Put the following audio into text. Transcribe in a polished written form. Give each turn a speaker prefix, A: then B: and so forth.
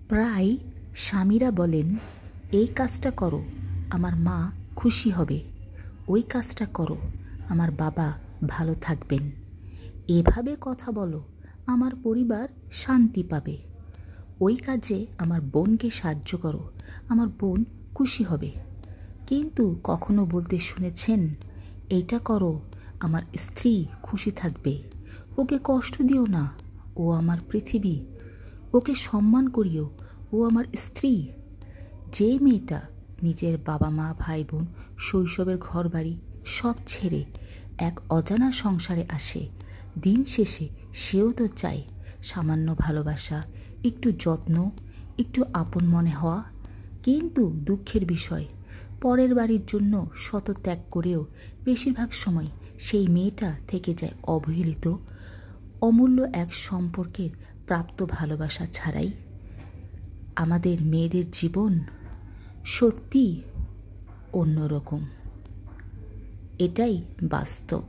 A: প্রায় স্বামীরা বলেন, এই কাজটা করো, আমার মা খুশি হবে, ওই কাজটা করো, আমার বাবা ভালো থাকবেন, এভাবে কথা বলো, আমার পরিবার শান্তি পাবে, ওই কাজে আমার বোনকে সাহায্য করো, আমার বোন খুশি হবে। কিন্তু কখনো বলতে শুনেছেন, এইটা করো, আমার স্ত্রী খুশি থাকবে, ওকে কষ্ট দিও না, ও আমার পৃথিবী, ওকে সম্মান করিও, ও আমার স্ত্রী। যে মেয়েটা নিজের বাবা মা ভাই বোন শৈশবের ঘরবাড়ি সব ছেড়ে এক অজানা সংসারে আসে, দিন শেষে সেও তো চায় সামান্য ভালোবাসা, একটু যত্ন, একটু আপন মনে হওয়া। কিন্তু দুঃখের বিষয়, পরের বাড়ির জন্য শত ত্যাগ করেও বেশিরভাগ সময় সেই মেয়েটা থেকে যায় অবহেলিত, অমূল্য এক সম্পর্কের প্রাপ্ত ভালোবাসা ছাড়াই। আমাদের মেয়েদের জীবন সত্যি অন্যরকম, এটাই বাস্তব।